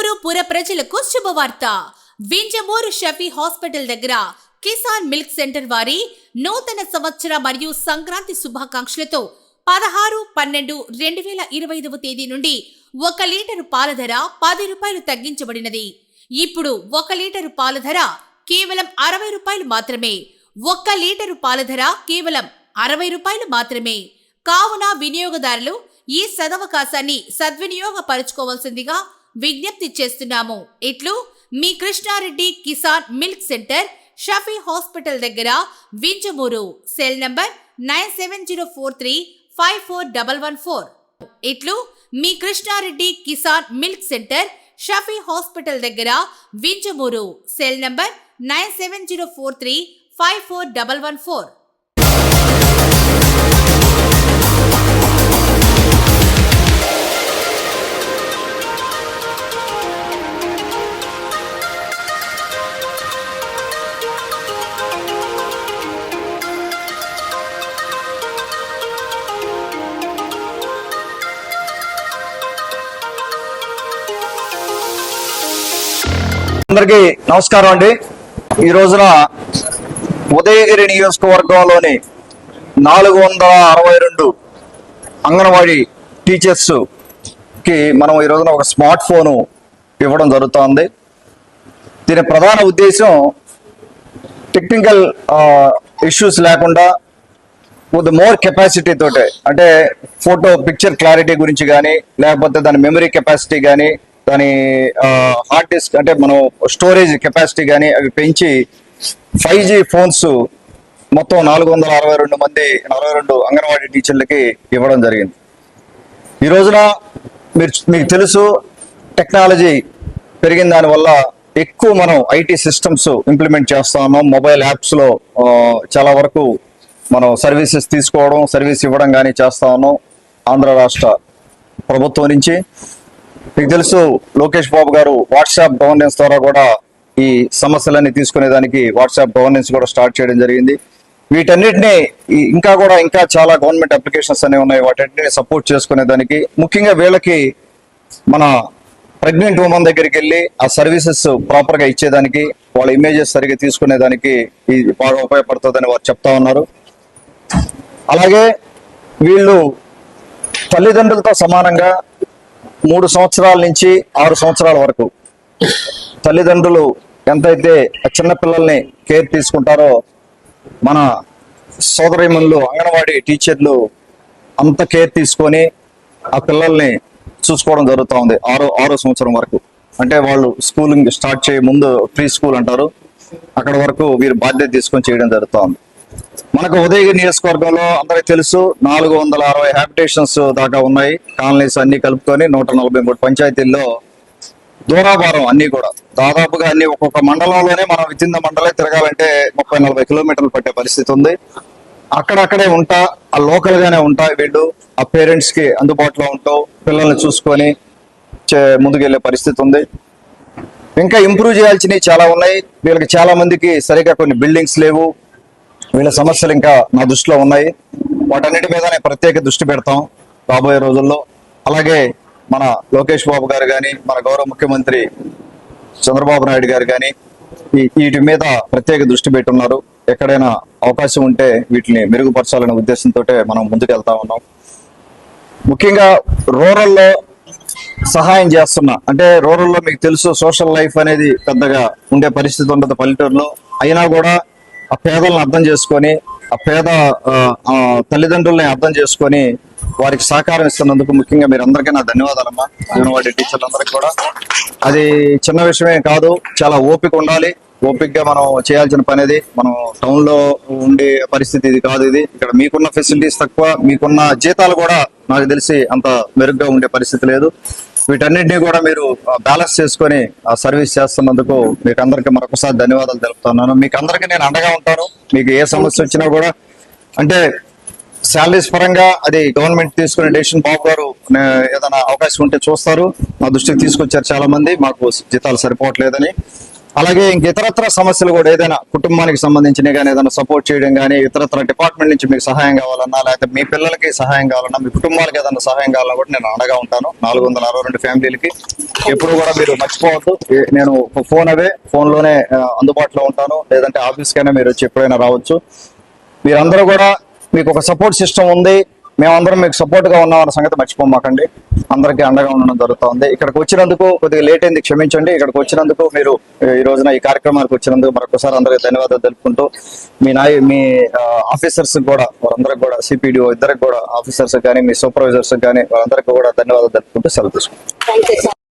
వింజమూరు పుర ప్రజలకు శుభవార్త. వింజమూరు షఫీ హాస్పిటల్ దగ్గర కిసాన్ మిల్క్ సెంటర్ వారి నూతన సంవత్సర మరియు సంక్రాంతి శుభాకాంక్షలతో 16/12/2025 తేదీ నుండి 1 లీటరు పాల ధర 10 రూపాయలు తగ్గించబడినది. ఇప్పుడు 1 లీటరు పాల ధర కేవలం 60 రూపాయలు మాత్రమే. 1 లీటరు పాల ధర కేవలం 60 రూపాయలు మాత్రమే. కావున వినియోగదారులు ఈ సదవకాశాన్ని సద్వినియోగపరచుకోవాల్సిందిగా విజ్ఞప్తి చేస్తున్నాము. ఇట్లు మీ Krishna Reddy Kisan milk centre, Shafi hospital దగ్గర, వింజమూరు. Cell number 9704354114. ఇట్లు మీ Krishna Reddy Kisan milk centre, Shafi hospital దగ్గర, వింజమూరు. Cell number 9704354114. అందరికీ నమస్కారం అండి. ఈ రోజున ఉదయగిరి నియోజకవర్గంలోని 462 అంగన్వాడీ టీచర్స్ కి మనం ఈ రోజున ఒక స్మార్ట్ ఫోను ఇవ్వడం జరుగుతోంది. దీని ప్రధాన ఉద్దేశం టెక్నికల్ ఇష్యూస్ లేకుండా విత్ మోర్ కెపాసిటీ తోటే, అంటే ఫోటో పిక్చర్ క్లారిటీ గురించి కానీ, లేకపోతే దాని మెమరీ కెపాసిటీ కానీ, దాని హార్డ్ డిస్క్ అంటే మనం స్టోరేజ్ కెపాసిటీ కానీ అవి పెంచి 5G ఫోన్స్ మొత్తం 462 అంగన్వాడీ టీచర్లకి ఇవ్వడం జరిగింది. ఈ రోజున మీకు తెలుసు, టెక్నాలజీ పెరిగిన దానివల్ల ఎక్కువ మనం ఐటీ సిస్టమ్స్ ఇంప్లిమెంట్ చేస్తా ఉన్నాం. మొబైల్ యాప్స్లో చాలా వరకు మనం సర్వీసెస్ తీసుకోవడం, సర్వీస్ ఇవ్వడం కానీ చేస్తా ఉన్నాం. ఆంధ్ర రాష్ట్ర ప్రభుత్వం నుంచి మీకు తెలుసు, లోకేష్ బాబు గారు వాట్సాప్ గవర్నెన్స్ ద్వారా కూడా ఈ సమస్యలన్నీ తీసుకునేదానికి వాట్సాప్ గవర్నెన్స్ కూడా స్టార్ట్ చేయడం జరిగింది. వీటన్నిటిని ఇంకా చాలా గవర్నమెంట్ అప్లికేషన్స్ అనేవి ఉన్నాయి. వాటన్నిటిని సపోర్ట్ చేసుకునేదానికి, ముఖ్యంగా వీళ్ళకి మన ప్రెగ్నెంట్ ఉమెన్ దగ్గరికి వెళ్ళి ఆ సర్వీసెస్ ప్రాపర్ గా ఇచ్చేదానికి, వాళ్ళ ఇమేజెస్ సరిగ్గా తీసుకునేదానికి ఇది బాగా ఉపయోగపడుతుందని వారు చెప్తా ఉన్నారు. అలాగే వీళ్ళు తల్లిదండ్రులతో సమానంగా 3 సంవత్సరాల నుంచి 6 సంవత్సరాల వరకు తల్లిదండ్రులు ఎంతైతే చిన్న పిల్లల్ని కేర్ తీసుకుంటారో, మన సోదరీమణులు అంగన్వాడీ టీచర్లు అంత కేర్ తీసుకొని ఆ పిల్లల్ని చూసుకోవడం జరుగుతూ ఉంది. 6 సంవత్సరం వరకు, అంటే వాళ్ళు స్కూలింగ్ స్టార్ట్ చేయ ముందు ప్రీ స్కూల్ అంటారు, అక్కడ వరకు వీరు బాధ్యత తీసుకొని చేయడం జరుగుతూ ఉంది. మనకు ఉదయగిరి నియోజకవర్గంలో అందరికి తెలుసు 460 హ్యాబిటేషన్స్ దాకా ఉన్నాయి. కాలనీస్ అన్ని కలుపుకొని 143 పంచాయతీల్లో దూరాభారం అన్ని కూడా దాదాపుగా అన్ని ఒక్కొక్క మండలంలోనే మనం విత్ ఇన్ ద మండలే తిరగాలంటే 30-40 కిలోమీటర్లు పట్టే పరిస్థితి ఉంది. అక్కడక్కడే ఉంటా, ఆ లోకల్ గానే ఉంటాయి వీళ్ళు. ఆ పేరెంట్స్ కి అందుబాటులో ఉంటూ పిల్లల్ని చూసుకొని ముందుకెళ్లే పరిస్థితి ఉంది. ఇంకా ఇంప్రూవ్ చేయాల్సినవి చాలా ఉన్నాయి. వీళ్ళకి చాలా మందికి సరిగా కొన్ని బిల్డింగ్స్ లేవు. వీళ్ళ సమస్యలు ఇంకా నా దృష్టిలో ఉన్నాయి. వాటన్నిటి మీద నేను ప్రత్యేక దృష్టి పెడతాం రాబోయే రోజుల్లో. అలాగే మన లోకేష్ బాబు గారు కానీ, మన గౌరవ ముఖ్యమంత్రి చంద్రబాబు నాయుడు గారు కానీ వీటి మీద ప్రత్యేక దృష్టి పెట్టున్నారు. ఎక్కడైనా అవకాశం ఉంటే వీటిని మెరుగుపరచాలనే ఉద్దేశంతో మనం ముందుకు వెళ్తా ఉన్నాం. ముఖ్యంగా రూరల్లో సహాయం చేస్తున్నా, అంటే రూరల్లో మీకు తెలుసు సోషల్ లైఫ్ అనేది పెద్దగా ఉండే పరిస్థితి ఉండదు పల్లెటూరులో. అయినా కూడా ఆ పేదలను అర్థం చేసుకొని, ఆ పేద తల్లిదండ్రుల్ని అర్థం చేసుకొని వారికి సహకారం ఇస్తున్నందుకు ముఖ్యంగా మీరు అందరికీ నా ధన్యవాదాలమ్మా. అంగన్వాడీ టీచర్లందరికీ కూడా అది చిన్న విషయమే కాదు, చాలా ఓపిక ఉండాలి. ఓపికగా మనం చేయాల్సిన పని అది. మనం టౌన్ లో ఉండే పరిస్థితి ఇది కాదు. ఇది ఇక్కడ మీకున్న ఫెసిలిటీస్ తక్కువ, మీకున్న జీతాలు కూడా నాకు తెలిసి అంత మెరుగ్గా ఉండే పరిస్థితి లేదు. వీటన్నిటినీ కూడా మీరు బ్యాలెన్స్ చేసుకొని ఆ సర్వీస్ చేస్తున్నందుకు మీకు అందరికీ మరొకసారి ధన్యవాదాలు తెలుపుతున్నాను. మీకు అందరికీ నేను అండగా ఉంటాను. మీకు ఏ సమస్య వచ్చినా కూడా, అంటే శాలరీస్ పరంగా అది గవర్నమెంట్ తీసుకునే డెసిషన్. బాబు గారు ఏదైనా అవకాశం ఉంటే చూస్తారు. మా దృష్టికి తీసుకొచ్చారు చాలా మంది, మాకు జీతాలు సరిపోవట్లేదని. అలాగే ఇంక ఇతరత్ర సమస్యలు కూడా ఏదైనా కుటుంబానికి సంబంధించిన కానీ ఏదైనా సపోర్ట్ చేయడం కానీ ఇతరత్ర డిపార్ట్మెంట్ నుంచి మీకు సహాయం కావాలన్నా లేకపోతే మీ పిల్లలకి సహాయం కావాలన్నా మీ కుటుంబాలకు ఏదైనా సహాయం కావాలన్నా కూడా నేను అండగా ఉంటాను. 462 ఫ్యామిలీలకి ఎప్పుడు కూడా మీరు మర్చిపోవద్దు. నేను ఫోన్ ఫోన్లోనే అందుబాటులో ఉంటాను. లేదంటే ఆఫీస్కైనా మీరు వచ్చి ఎప్పుడైనా రావచ్చు. మీరందరూ కూడా మీకు ఒక సపోర్ట్ సిస్టమ్ ఉంది, మేమందరం మీకు సపోర్ట్ గా ఉన్నామన్న సంగతి మర్చిపోమాకండి. అందరికీ అండగా ఉండడం జరుగుతుంది. ఇక్కడికి వచ్చినందుకు కొద్దిగా లేట్ అయింది, క్షమించండి. ఇక్కడికి వచ్చినందుకు మీరు ఈ రోజున ఈ కార్యక్రమానికి వచ్చినందుకు మరొకసారి అందరికీ ధన్యవాదాలు తెలుపుకుంటూ మీ ఆఫీసర్స్ కూడా వారందరికి కూడా సిపిడిఓ ఇద్దరికి కూడా ఆఫీసర్స్ కానీ మీ సూపర్వైజర్స్ కానీ వారందరికీ కూడా ధన్యవాదాలు తెలుపుకుంటూ సెలవు తీసుకుంటాం.